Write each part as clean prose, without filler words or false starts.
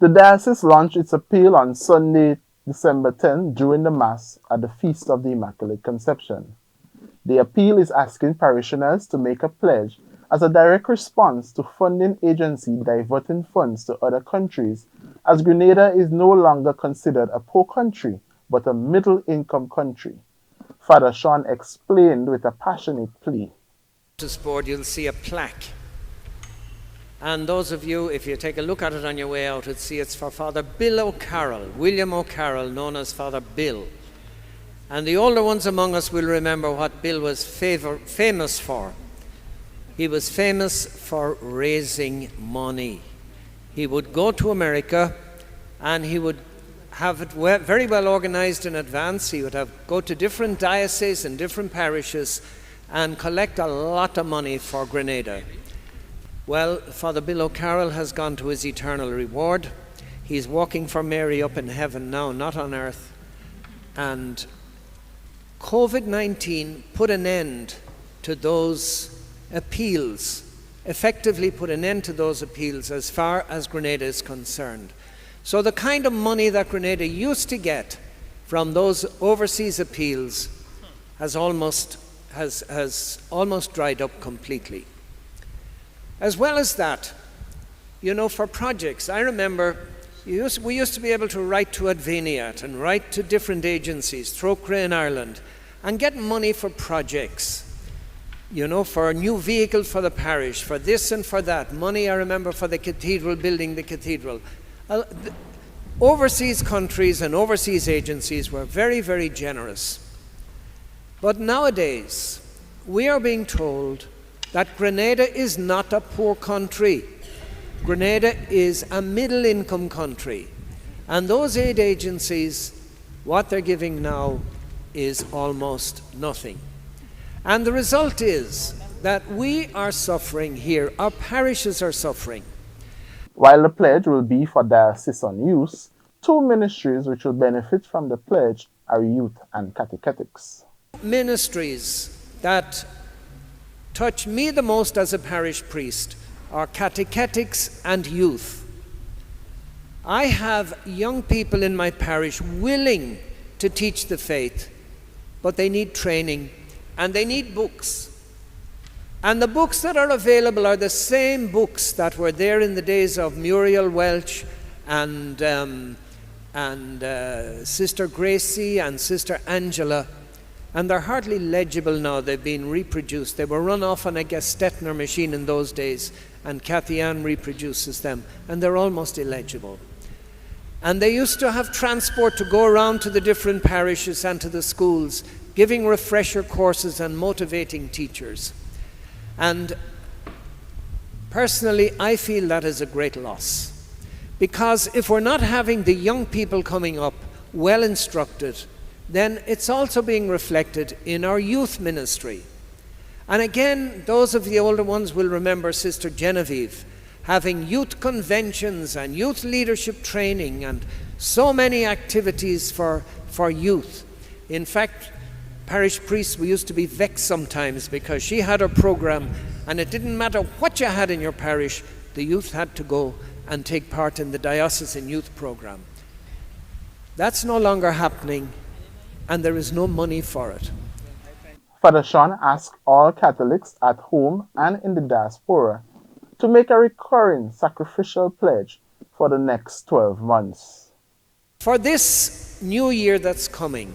The diocese launched its appeal on Sunday, December 10, during the Mass at the Feast of the Immaculate Conception. The appeal is asking parishioners to make a pledge as a direct response to funding agency diverting funds to other countries, as Grenada is no longer considered a poor country, but a middle-income country. Father Sean explained with a passionate plea. Board, you'll see a plaque. And those of you, if you take a look at it on your way out, you'll see it's for Father Bill O'Carroll, William O'Carroll, known as Father Bill. And the older ones among us will remember what Bill was famous for. He was famous for raising money. He would go to America and he would have it very well organized in advance. He would go to different dioceses and different parishes and collect a lot of money for Grenada. Well, Father Bill O'Carroll has gone to his eternal reward. He's walking for Mary up in heaven now, not on earth. And COVID-19 put an end to those appeals, effectively put an end to those appeals as far as Grenada is concerned. So the kind of money that Grenada used to get from those overseas appeals has almost dried up completely. As well as that, for projects, I remember we used to be able to write to Adveniat and write to different agencies, Throcra in Ireland, and get money for projects, for a new vehicle for the parish, for this and for that. Money, I remember, for the cathedral, building the cathedral. Overseas countries and overseas agencies were very, very generous. But nowadays, we are being told that Grenada is not a poor country. Grenada is a middle-income country. And those aid agencies, what they're giving now is almost nothing. And the result is that we are suffering here. Our parishes are suffering. While the pledge will be for diocesan use, two ministries which will benefit from the pledge are youth and catechetics. Ministries that touch me the most as a parish priest are catechetics and youth. I have young people in my parish willing to teach the faith, but they need training and they need books. And the books that are available are the same books that were there in the days of Muriel Welch and Sister Gracie and Sister Angela. And they're hardly legible now. They've been reproduced. They were run off on a Gestetner machine in those days, and Cathy Ann reproduces them, and they're almost illegible. And they used to have transport to go around to the different parishes and to the schools, giving refresher courses and motivating teachers. And personally, I feel that is a great loss. Because if we're not having the young people coming up well instructed, then it's also being reflected in our youth ministry. And again, those of the older ones will remember Sister Genevieve having youth conventions and youth leadership training and so many activities for youth. In fact, parish priests, we used to be vexed sometimes because she had her program and it didn't matter what you had in your parish, the youth had to go and take part in the diocesan youth program. That's no longer happening, and there is no money for it. Father Sean asked all Catholics at home and in the diaspora to make a recurring sacrificial pledge for the next 12 months. For this new year that's coming,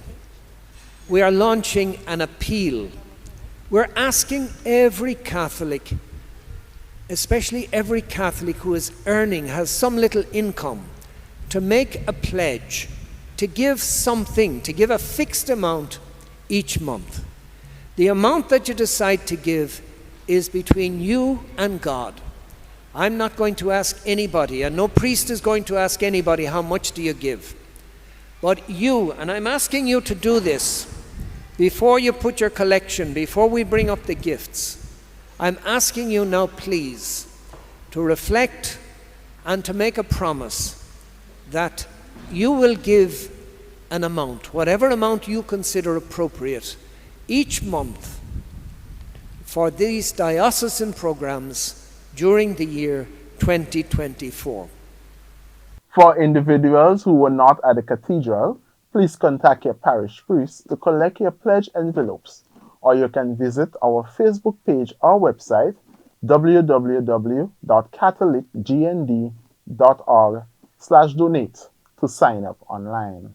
we are launching an appeal. We're asking every Catholic, especially every Catholic who is earning, has some little income, to make a pledge, to give something, to give a fixed amount each month. The amount that you decide to give is between you and God. I'm not going to ask anybody, and no priest is going to ask anybody, how much do you give? But you, and I'm asking you to do this before you put your collection, before we bring up the gifts. I'm asking you now, please, to reflect and to make a promise that you will give an amount, whatever amount you consider appropriate, each month for these diocesan programs during the year 2024. For individuals who were not at the cathedral, please contact your parish priest to collect your pledge envelopes, or you can visit our Facebook page or website www.catholicgnd.org/donate to sign up online.